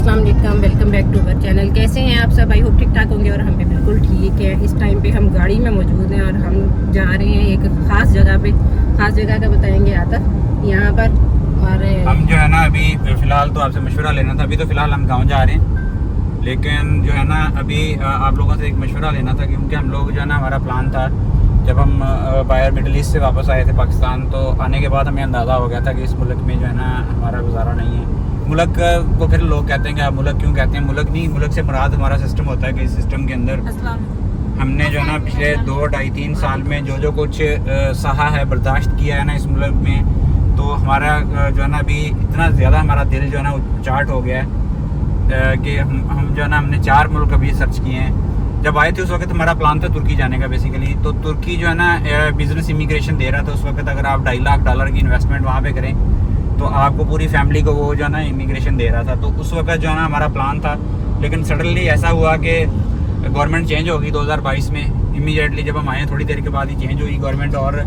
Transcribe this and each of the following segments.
अस्सलाम वालेकुम, welcome back to our channel. कैसे हैं आप सब? आई होप ठीक ठाक होंगे और हम भी बिल्कुल ठीक है। इस टाइम पे हम गाड़ी में मौजूद हैं और हम जा रहे हैं एक ख़ास जगह पे। ख़ास जगह का बताएंगे आतर यहाँ पर। और हम जो है ना अभी फ़िलहाल तो आपसे मशवरा लेना था। अभी तो फ़िलहाल हम गांव जा रहे हैं, लेकिन जो है ना अभी आप लोगों से एक मशवरा लेना था, क्योंकि हम लोग जो है ना हमारा प्लान था जब हम बाहर मिडल ईस्ट से वापस आए थे पाकिस्तान, तो आने के बाद हमें अंदाज़ा हो गया था कि इस मुल्क में जो है ना हमारा गुजारा नहीं है। मुल्क को फिर लोग कहते हैं कि आप मुल्क क्यों कहते हैं? मुल्क नहीं, मुल्क से मुराद हमारा सिस्टम होता है कि इस सिस्टम के अंदर हमने जो है ना पिछले 2, 2.5, 3 साल में जो कुछ सहा है, बर्दाश्त किया है ना इस मुल्क में, तो हमारा जो है ना अभी इतना ज़्यादा हमारा दिल जो है ना चार्ट हो गया है कि हम जो है ना हमने 4 मुल्क अभी सर्च किए हैं। जब आए थे उस वक्त हमारा प्लान था तुर्की जाने का बेसिकली। तो तुर्की जो है ना बिज़नेस इमिग्रेशन दे रहा था उस वक्त। अगर आप $2.5 लाख की इन्वेस्टमेंट वहाँ पे करें तो आपको पूरी फैमिली को वो जो है ना इमिग्रेशन दे रहा था। तो उस वक्त जो है ना हमारा प्लान था, लेकिन सडनली ऐसा हुआ कि गवर्नमेंट चेंज हो गई 2022 में। इमीडिएटली जब हम आए थोड़ी देर के बाद ही चेंज हुई गवर्नमेंट, और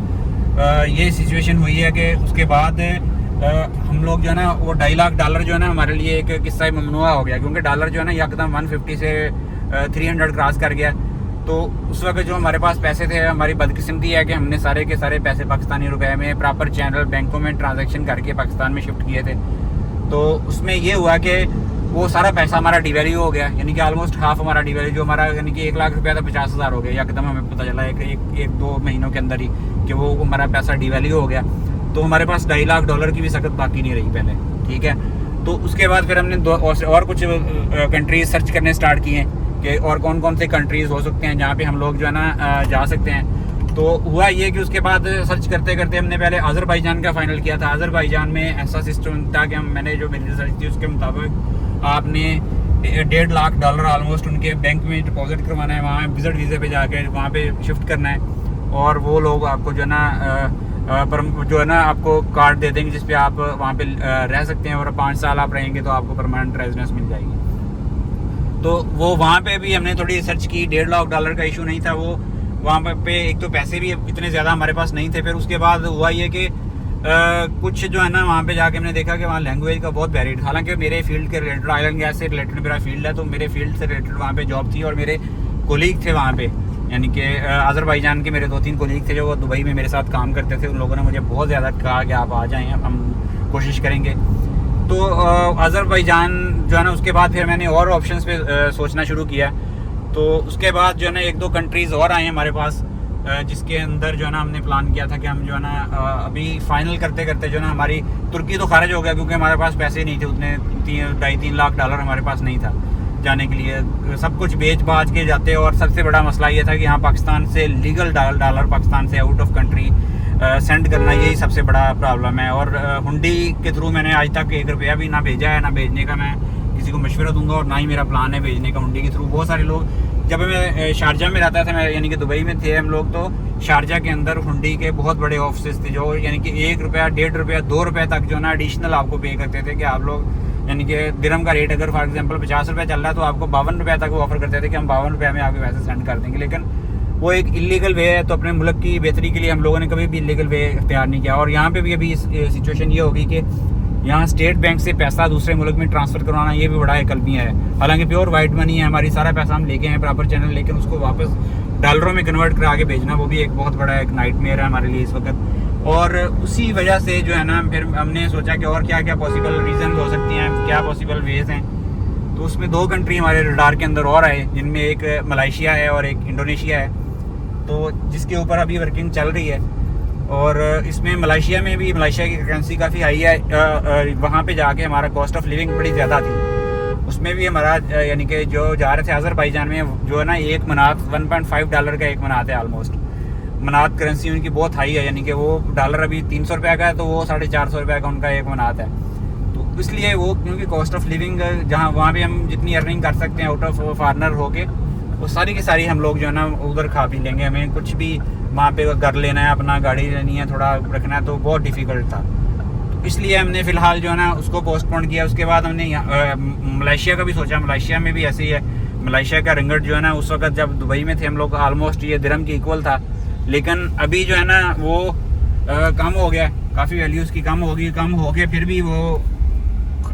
ये सिचुएशन हुई है कि उसके बाद हम लोग जो है ना वो $2.5 लाख जो है ना हमारे लिए एक किस्सा ममनुआ हो गया, क्योंकि डॉलर जो है ना एकदम 150 से 300 क्रॉस कर गया। तो उस वक्त जो हमारे पास पैसे थे, हमारी बदकिस्मती है कि हमने सारे के सारे पैसे पाकिस्तानी रुपए में प्रॉपर चैनल बैंकों में ट्रांजैक्शन करके पाकिस्तान में शिफ्ट किए थे। तो उसमें ये हुआ कि वो सारा पैसा हमारा डिवैल्यू हो गया, यानी कि ऑलमोस्ट हाफ हमारा डिवैल्यू, जो हमारा यानी कि $1 लाख था 50,000 हो गया एकदम। हमें पता चला एक 2 महीनों के अंदर ही कि वो हमारा पैसा डिवैल्यू हो गया। तो हमारे पास $2.5 लाख की भी सख्त बाकी नहीं रही पहले, ठीक है। तो उसके बाद फिर हमने और कुछ कंट्रीज सर्च करने स्टार्ट किए कि और कौन कौन से कंट्रीज़ हो सकते हैं जहाँ पे हम लोग जो है ना जा सकते हैं। तो हुआ ये कि उसके बाद सर्च करते करते हमने पहले अज़रबैजान का फाइनल किया था। अज़रबैजान में ऐसा सिस्टम था कि मैंने जो मेरी रिसर्च थी उसके मुताबिक आपने $1.5 लाख ऑलमोस्ट उनके बैंक में डिपॉजिट करवाना है, वहाँ विजिट वीज़े पे जाके वहाँ पे शिफ्ट करना है, और वो लोग आपको जो है ना जो है ना आपको कार्ड दे देंगे जिस पे आप वहाँ पे रह सकते हैं, और 5 साल आप रहेंगे तो आपको परमानेंट रेजिडेंस मिल जाएगी। तो वो वहाँ पे भी हमने थोड़ी रिसर्च की। $1.5 लाख का इशू नहीं था वो वहाँ पे। एक तो पैसे भी इतने ज़्यादा हमारे पास नहीं थे। फिर उसके बाद हुआ ये कि कुछ जो है ना वहाँ पे जाके हमने देखा कि वहाँ लैंग्वेज का बहुत बैरियर था। हालांकि मेरे फील्ड के रिलेटेड ऑयल एंड गैस से रिलेटेड मेरा फील्ड है, तो मेरे फील्ड से रिलेटेड वहाँ पे जॉब थी, और मेरे कोलीग थे वहाँ पे, यानी कि अज़रबैजान के मेरे 2-3 कोलीग थे जो वो दुबई में मेरे साथ काम करते थे। उन लोगों ने मुझे बहुत ज़्यादा कहा कि आप आ जाएँ, हम कोशिश करेंगे। तो अज़रबैजान जो है ना उसके बाद फिर मैंने और ऑप्शंस पे सोचना शुरू किया। तो उसके बाद जो है ना 1-2 कंट्रीज़ और आए हमारे पास, जिसके अंदर जो है ना हमने प्लान किया था कि हम जो है ना अभी फाइनल करते करते जो है ना हमारी तुर्की तो खारिज हो गया, क्योंकि हमारे पास पैसे नहीं थे उतने। $2.5-3 लाख हमारे पास नहीं था जाने के लिए। सब कुछ बेच बाच के जाते, और सबसे बड़ा मसला ये था कि यहाँ पाकिस्तान से लीगल डॉलर पाकिस्तान से आउट ऑफ कंट्री सेंड करना, यही सबसे बड़ा प्रॉब्लम है। और हुंडी के थ्रू मैंने आज तक $1 भी ना भेजा है, ना भेजने का मैं किसी को मशवरा दूंगा, और ना ही मेरा प्लान है भेजने का हुंडी के थ्रू। बहुत सारे लोग, जब मैं शारजा में रहता था, मैं यानी कि दुबई में थे हम लोग, तो शारजा के अंदर हुंडी के बहुत बड़े ऑफिस थे जो यानी कि $1, $1.5, $2 तक जो है ना एडिशनल आपको पे करते थे कि आप लोग, यानी कि दिरहम का रेट अगर फॉर एग्जांपल $50 चल रहा है तो आपको $52 तक वो ऑफर करते थे कि हम $52 में आपके पैसे सेंड कर देंगे। लेकिन वो एक इलीगल वे है, तो अपने मुल्क की बेहतरी के लिए हम लोगों ने कभी भी इलीगल वे इख्तियार नहीं किया। और यहाँ पे भी अभी सिचुएशन ये होगी कि यहाँ स्टेट बैंक से पैसा दूसरे मुल्क में ट्रांसफ़र करवाना, ये भी बड़ा एक अलमिया है। हालांकि प्योर वाइट मनी है हमारी, सारा पैसा हम लेके हैं प्रॉपर चैनल, लेकिन उसको वापस डॉलरों में कन्वर्ट करा के भेजना, वो भी एक बहुत बड़ा एक नाइटमेयर है हमारे लिए इस वक्त। और उसी वजह से जो है ना फिर हमने सोचा कि और क्या क्या पॉसिबल रीज़न हो सकती हैं, क्या पॉसिबल वेज हैं। तो उसमें 2 कंट्री हमारे रडार के अंदर और आए, जिनमें एक मलेशिया है और एक इंडोनेशिया है, तो जिसके ऊपर अभी वर्किंग चल रही है। और इसमें मलेशिया में भी मलेशिया की करेंसी काफ़ी हाई है। वहाँ पे जाके हमारा कॉस्ट ऑफ लिविंग बड़ी ज़्यादा थी। उसमें भी हमारा यानी कि जो जा रहे थे अज़रबैजान में, जो है ना एक मनात $1.5 का एक मनात है ऑलमोस्ट। मनात करेंसी उनकी बहुत हाई है, यानी कि वो डॉलर अभी $300 का है, तो वो $450 का उनका एक मनात है। तो इसलिए वो क्योंकि कॉस्ट ऑफ लिविंग जहाँ वहाँ भी हम जितनी अर्निंग कर सकते हैं आउट ऑफ फॉरनर होके, वो सारी की सारी हम लोग जो है ना उधर खा पी लेंगे। हमें कुछ भी वहाँ पे घर लेना है, अपना गाड़ी लेनी है, थोड़ा रखना है, तो बहुत डिफ़िकल्ट था। तो इसलिए हमने फ़िलहाल जो है ना उसको पोस्टपोन किया। उसके बाद हमने मलेशिया का भी सोचा। मलेशिया में भी ऐसे ही है। मलेशिया का रिंगट जो है ना उस वक्त जब दुबई में थे हम लोग, ऑलमोस्ट ये दिरहम की इक्वल था, लेकिन अभी जो है ना वो कम हो गया, काफ़ी वैल्यूज़ की कम हो गई, कम हो के फिर भी वो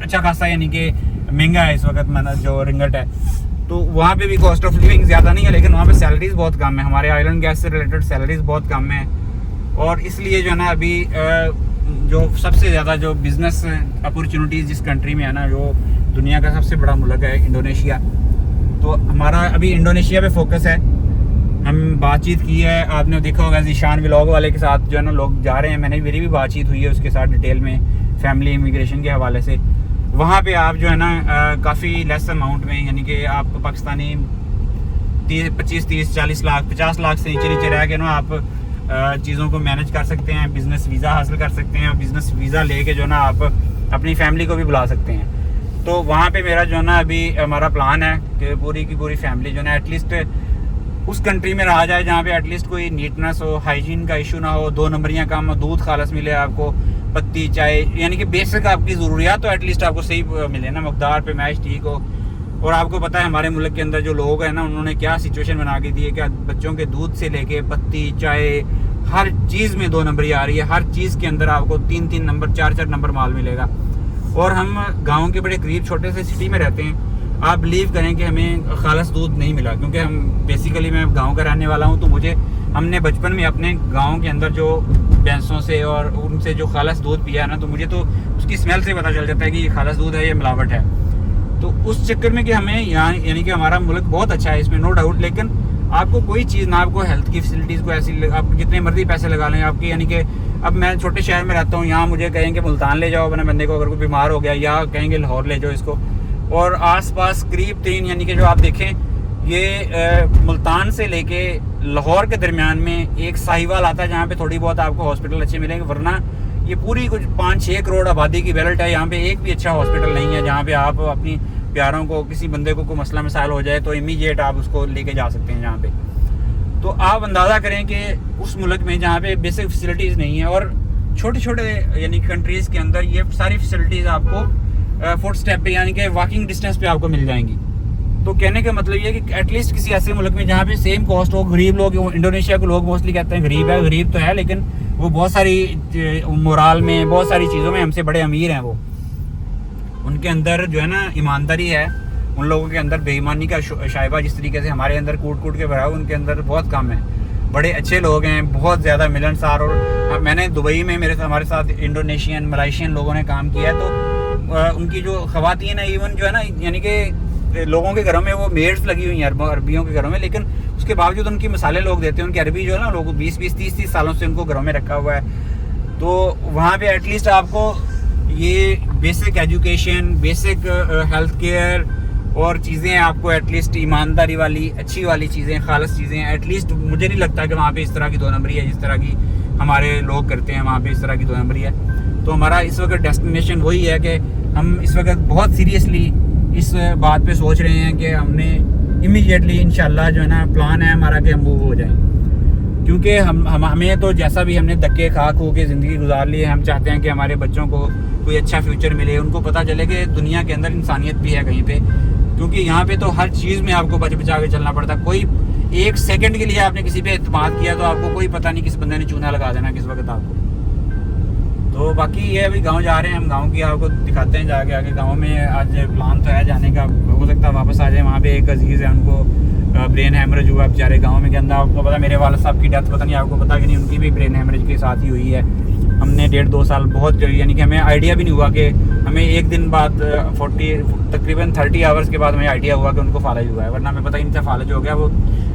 अच्छा खासा यानी कि महंगा है इस वक्त जो रिंगट है। तो वहाँ पे भी कॉस्ट ऑफ लिविंग ज़्यादा नहीं है, लेकिन वहाँ पे सैलरीज बहुत कम है। हमारे ऑयल एंड गैस से रिलेटेड सैलरीज बहुत कम है, और इसलिए जो है ना अभी जो सबसे ज़्यादा जो बिज़नेस अपॉर्चुनिटीज़ जिस कंट्री में है ना, जो दुनिया का सबसे बड़ा मुल्क है इंडोनेशिया, तो हमारा अभी इंडोनेशिया पे फोकस है। हम बातचीत की है, आपने देखा होगा ज़ीशान व्लॉग वाले के साथ जो है ना लोग जा रहे हैं, मेरी भी बातचीत हुई है उसके साथ डिटेल में, फैमिली इमिग्रेशन के हवाले से। वहाँ पे आप जो है ना काफ़ी लेस अमाउंट में, यानी कि आप पाकिस्तानी 25, 30, 40 लाख 50 लाख से नीचे रह के ना आप चीज़ों को मैनेज कर सकते हैं, बिज़नेस वीज़ा हासिल कर सकते हैं, बिज़नेस वीज़ा लेके जो है ना आप अपनी फैमिली को भी बुला सकते हैं। तो वहाँ पे मेरा जो है ना अभी हमारा प्लान है कि पूरी की पूरी फैमिली जो है ना एटलीस्ट उस कंट्री में रहा जाए जहाँ पे एटलीस्ट कोई नीटनेस हो, हाइजीन का इशू ना हो, 2 नंबरियाँ कम हो, दूध खालस मिले आपको, पत्ती चाय, यानी कि बेसिक आपकी ज़रूरियात तो एटलीस्ट आपको सही मिले ना, मकदार पे मैच ठीक हो। और आपको पता है हमारे मुल्क के अंदर जो लोग हैं ना, उन्होंने क्या सिचुएशन बना के दी है, क्या बच्चों के दूध से लेके पत्ती चाय हर चीज़ में 2 नंबरी आ रही है। हर चीज़ के अंदर आपको 3-3 नंबर 4-4 नंबर माल मिलेगा। और हम गाँव के बड़े करीब छोटे से सिटी में रहते हैं। आप बिलीव करें कि हमें खालस दूध नहीं मिला, क्योंकि हम बेसिकली मैं गांव का रहने वाला हूं, तो हमने बचपन में अपने गांव के अंदर जो भैंसों से और उनसे जो खालस दूध पिया है ना, तो मुझे तो उसकी स्मेल से पता चल जाता है कि ये खालस दूध है, ये मिलावट है। तो उस चक्कर में कि हमें यहाँ यानी कि हमारा मुल्क बहुत अच्छा है, इसमें नो डाउट, लेकिन आपको कोई चीज़ ना, आपको हेल्थ की फैसिलिटीज़ को ऐसी, आप जितने मर्जी पैसे लगा लें आपकी, यानी कि अब मैं छोटे शहर में रहता हूँ, यहाँ मुझे कहेंगे मुल्तान ले जाओ अपने बंदे को, अगर कोई बीमार हो गया, या कहेंगे लाहौर ले जाओ इसको। और आसपास करीब 3, यानी कि जो आप देखें ये मुल्तान से लेके लाहौर के दरमियान में एक साहिवाल आता है, जहाँ पे थोड़ी बहुत आपको हॉस्पिटल अच्छे मिलेंगे, वरना ये पूरी कुछ 5-6 करोड़ आबादी की बेल्ट है। यहाँ पे एक भी अच्छा हॉस्पिटल नहीं है जहाँ पे आप अपनी प्यारों को, किसी बंदे को कोई मसला मसाइल हो जाए तो इमीडिएट आप उसको लेके जा सकते हैं जहाँ पे। तो आप अंदाज़ा करें कि उस मुल्क में जहाँ पे बेसिक फैसिलिटीज़ नहीं है, और छोटे छोटे यानी कंट्रीज़ के अंदर ये सारी फैसिलिटीज़ आपको फुट स्टेप पे, यानी कि वॉकिंग डिस्टेंस पे आपको मिल जाएंगी। तो कहने का मतलब ये है कि एटलीस्ट किसी ऐसे मुल्क में जहाँ पे सेम कॉस्ट हो, गरीब लोग, इंडोनेशिया को लोग मोस्टली कहते हैं गरीब है, गरीब तो है, लेकिन वो बहुत सारी मोराल में, बहुत सारी चीज़ों में हमसे बड़े अमीर हैं। वो उनके अंदर जो है ना ईमानदारी है, उन लोगों के अंदर बेईमानी का शायबा जिस तरीके से हमारे अंदर कूट कूट के भरा है, उनके अंदर बहुत कम है। बड़े अच्छे लोग हैं, बहुत ज़्यादा मिलनसार। और मैंने दुबई में हमारे साथ इंडोनेशियन, मलाइशियन लोगों ने काम किया, तो उनकी जो ख़वातीन है, इवन जो है ना, यानी कि लोगों के घरों में वो मेड्स लगी हुई हैं अरबियों के घरों में, लेकिन उसके बावजूद उनकी मिसाले लोग देते हैं। उनकी अरबी जो है ना, लोग 20-20, 30-30 सालों से उनको घरों में रखा हुआ है। तो वहाँ पे एटलीस्ट आपको ये basic education, basic health care और चीज़ें आपको एटलीस्ट ईमानदारी वाली, अच्छी वाली चीज़ें, खालस चीज़ें, एटलीस्ट मुझे नहीं लगता कि वहाँ पे इस तरह की 2 नंबरी है जिस तरह की हमारे लोग करते हैं। वहाँ पे इस तरह की 2 नंबरी है। तो हमारा इस वक्त डेस्टिनेशन वही है कि हम इस वक्त बहुत सीरियसली इस बात पे सोच रहे हैं कि हमने इमीडिएटली इंशाल्लाह जो है ना प्लान है हमारा कि हम मूव हो जाएं, क्योंकि हमें तो जैसा भी हमने धक्के खा के ज़िंदगी गुजार ली है, हम चाहते हैं कि हमारे बच्चों को कोई अच्छा फ्यूचर मिले, उनको पता चले कि दुनिया के अंदर इंसानियत भी है कहीं पे। क्योंकि यहाँ पे तो हर चीज़ में आपको बचा के चलना पड़ता है। कोई 1 सेकंड के लिए आपने किसी पे एतमाद किया तो आपको कोई पता नहीं किस बंदे ने चूना लगा देना किस वक्त आपको। तो बाकी ये अभी गांव जा रहे हैं हम, गांव की आपको दिखाते हैं जाके आगे। गांव में आज प्लान तो है जाने का, हो सकता है वापस आ जाए। वहाँ पे एक अजीज़ है, उनको ब्रेन हेमरेज हुआ बेचारे गांव में के अंदर। आपको पता मेरे वाले साहब की डेथ पता नहीं आपको पता कि नहीं, उनकी भी ब्रेन हेमरेज के साथ ही हुई है। हमने 1.5-2 साल बहुत, यानी कि हमें आइडिया भी नहीं हुआ कि हमें एक दिन बाद तकरीबन 30 आवर्स के बाद हमें आइडिया हुआ कि उनको फालज हुआ है, वरना हमें पता ही नहीं था फालज हो गया। वो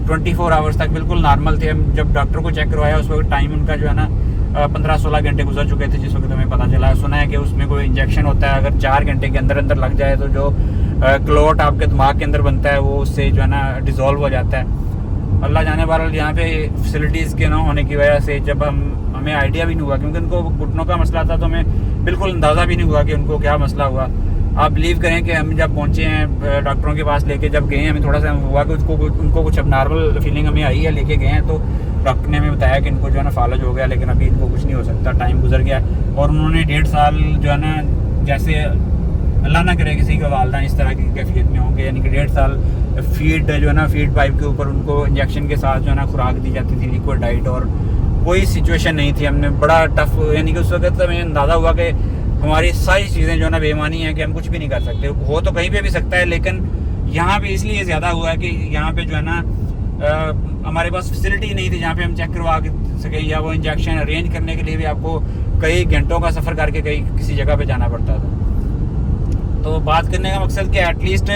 24 आवर्स तक बिल्कुल नॉर्मल थे। हम जब डॉक्टर को चेक करवाया उस वक्त टाइम उनका जो है ना 15-16 घंटे गुजर चुके थे जिस वक्त हमें पता चला। सुना है कि उसमें कोई इंजेक्शन होता है, अगर 4 घंटे के अंदर अंदर लग जाए तो जो क्लोट आपके दिमाग के अंदर बनता है वो उससे जो है ना डिज़ोल्व हो जाता है। अल्लाह जाने वाला। यहाँ पे फैसिलिटीज़ के ना होने की वजह से जब हमें आइडिया भी नहीं हुआ, क्योंकि उनको घुटनों का मसला था, तो हमें बिल्कुल अंदाज़ा भी नहीं हुआ कि उनको क्या मसला हुआ। आप बिलीव करें कि हम जब पहुँचे हैं डॉक्टरों के पास लेके जब गए हैं, हमें थोड़ा सा हुआ कि उनको कुछ अब नॉर्मल फीलिंग हमें आई है, लेके गए हैं तो डॉक्टर ने हमें बताया कि इनको जो है ना फालज हो गया, लेकिन अभी इनको कुछ नहीं हो सकता, टाइम गुजर गया। और उन्होंने 1.5 साल जो है ना, जैसे अल्लाह ना करे किसी का वालदान इस तरह की कैफियत में होंगे, यानी कि 1.5 साल फीड जो है ना, फीड पाइप के ऊपर उनको इंजेक्शन के साथ जो है ना खुराक दी जाती थी, लिक्विड डाइट, और कोई सिचुएशन नहीं थी। हमने बड़ा टफ, यानी कि उस वक्त हमें अंदाज़ा हुआ कि हमारी सारी चीज़ें जो है ना बेईमानी है कि हम कुछ भी नहीं कर सकते। हो तो कहीं पे भी सकता है, लेकिन यहाँ पे इसलिए ज़्यादा हुआ है कि यहाँ पे जो है ना हमारे पास फैसिलिटी नहीं थी जहाँ पे हम चेक करवा सकें, या वो इंजेक्शन अरेंज करने के लिए भी आपको कई घंटों का सफ़र करके कहीं किसी जगह पे जाना पड़ता था। तो बात करने का मकसद कि एटलीस्ट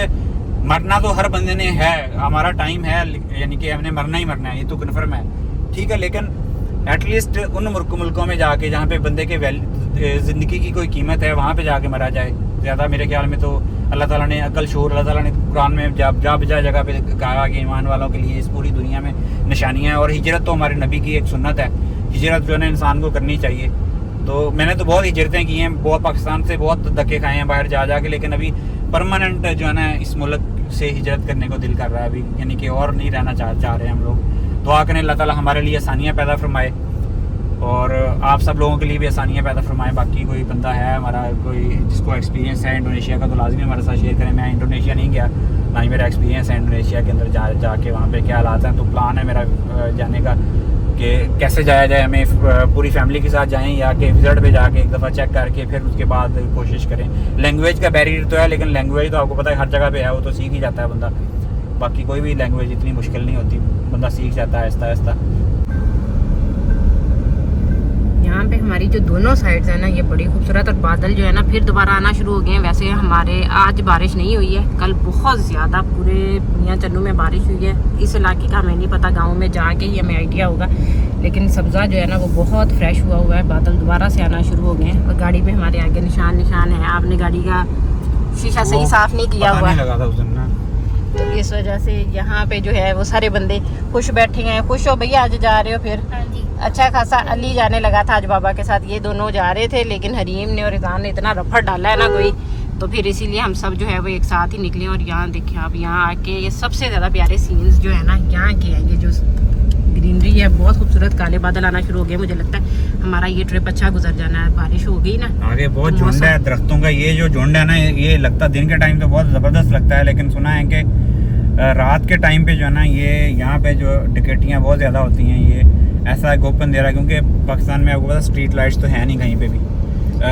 मरना तो हर बंदे ने है, हमारा टाइम है, यानी कि हमने मरना ही मरना है, ये तो कन्फर्म है, ठीक है। लेकिन एटलीस्ट उन मुल्कों में जाके जहाँ पे बंदे के ज़िंदगी की कोई कीमत है, वहाँ पे जाके मरा जाए ज़्यादा। मेरे ख्याल में तो अल्लाह ताला ने अकल शूर, अल्लाह ताला ने कुरान में जा बजा जगह पे कहा कि ईमान वालों के लिए इस पूरी दुनिया में निशानियाँ हैं, और हिजरत तो हमारे नबी की एक सुन्नत है। हिजरत जो है ना इंसान को करनी चाहिए। तो मैंने तो बहुत हिजरतें की हैं, बहुत पाकिस्तान से बहुत धक्के खाए हैं बाहर जा के, लेकिन अभी परमानेंट जो है ना इस मुल्क से हिजरत करने को दिल कर रहा है अभी, यानी कि और नहीं रहना चाह रहे हम लोग। दुआ करें अल्लाह ताला हमारे लिए आसानियाँ पैदा फरमाए और आप सब लोगों के लिए भी आसानियाँ पैदा फरमाए। बाकी कोई बंदा है हमारा, कोई जिसको एक्सपीरियंस है इंडोनेशिया का, तो लाजमी हमारे साथ शेयर करें। मैं इंडोनेशिया नहीं गया, ना ही मेरा एक्सपीरियंस है इंडोनेशिया के अंदर जाके वहाँ पे क्या हालात हैं। तो प्लान है मेरा जाने का कि कैसे जाया जाए, हमें पूरी फैमिली के साथ जाएं या कि विजिट पे जाके एक दफ़ा चेक करके फिर उसके बाद कोशिश करें। लैंग्वेज का बैरियर तो है, लेकिन लैंग्वेज तो आपको पता है हर जगह पे है, वो तो सीख ही जाता है बंदा। बाकी कोई भी लैंग्वेज इतनी मुश्किल नहीं होती, बंदा सीख जाता है आहिस्ता आहिस्ता। यहाँ पे हमारी जो दोनों साइड्स है ना ये बड़ी खूबसूरत, और बादल जो है ना फिर दोबारा आना शुरू हो गए हैं। वैसे हमारे आज बारिश नहीं हुई है, कल बहुत ज़्यादा पूरे मियाँ चन्नू में बारिश हुई है। इस इलाके का हमें नहीं पता, गांव में जाके ही हमें आइडिया होगा, लेकिन सब्ज़ा जो है ना वो बहुत फ्रेश हुआ है। बादल दोबारा से आना शुरू हो गए हैं, और गाड़ी में हमारे आगे निशान है। आपने गाड़ी का शीशा सही साफ़ नहीं किया हुआ है, तो इस वजह से यहाँ पे जो है वो सारे बंदे खुश बैठे हैं। खुश हो भैया, आज जा रहे हो फिर? अच्छा खासा। अली जाने लगा था आज बाबा के साथ, ये दोनों जा रहे थे, लेकिन हरीम ने और रिजान ने इतना रफड़ डाला है ना कोई, तो फिर इसीलिए हम सब जो है वो एक साथ ही निकले। और यहाँ देखिए आप, यहाँ आके ये सबसे ज़्यादा प्यारे सीन्स जो है ना यहाँ के हैं। ये जो ग्रीनरी है बहुत खूबसूरत, काले बादल आना शुरू हो गए। मुझे लगता है हमारा ये ट्रिप अच्छा गुजर जाना है, बारिश हो गई ना आगे। बहुत झुंड है दरख्तों का, ये जो झुंड है ना ये लगता दिन के टाइम तो बहुत ज़बरदस्त लगता है, लेकिन सुना है कि रात के टाइम पे जो है ना ये यहाँ पे जो डकैतियाँ बहुत ज़्यादा होती हैं। ये ऐसा गोपन दे रहा है क्योंकि पाकिस्तान में आपको पता स्ट्रीट लाइट्स तो है नहीं कहीं पे भी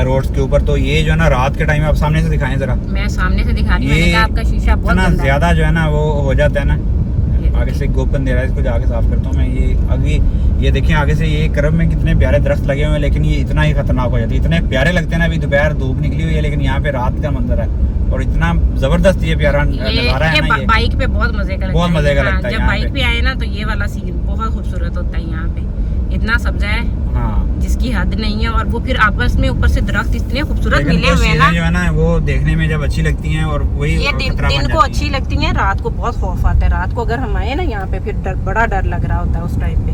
रोड्स के ऊपर, तो ये जो है ना रात के टाइम आप सामने से दिखाएं ज़रा। मैं सामने से दिखा रही हूं, मैंने कहा आपका शीशा बहुत गंदा है। ज़्यादा जो है ना वो हो जाता है ना, आगे से गोपन दे रहा है, इसको जाके साफ करता हूँ मैं। ये आगे ये देखिए आगे से ये करब में कितने प्यारे दरख्त लगे हुए हैं, लेकिन ये इतना ही खतरनाक हो जाता है। इतने प्यारे लगते हैं ना, अभी दोपहर धूप निकली हुई है, लेकिन यहाँ पे रात का मंजर है और इतना जबरदस्त ये प्यारा नजारा है ना। ये बाइक पे बहुत मजे का लगता है, बहुत मजे का लगता है। जब बाइक पे आए ना तो ये वाला सीन बहुत खूबसूरत होता है। यहाँ पे इतना सब्जा है हाँ जिसकी हद नहीं है, और वो फिर आपस में ऊपर से दरख्त इतने खूबसूरत मिले हुए हैं ना, जो है ना वो देखने में जब अच्छी लगती हैं, और वही ये दिन को अच्छी लगती हैं, रात को बहुत खौफ आता है। रात को अगर हम आए ना यहाँ पे फिर बड़ा डर लग रहा होता है उस टाइम पे।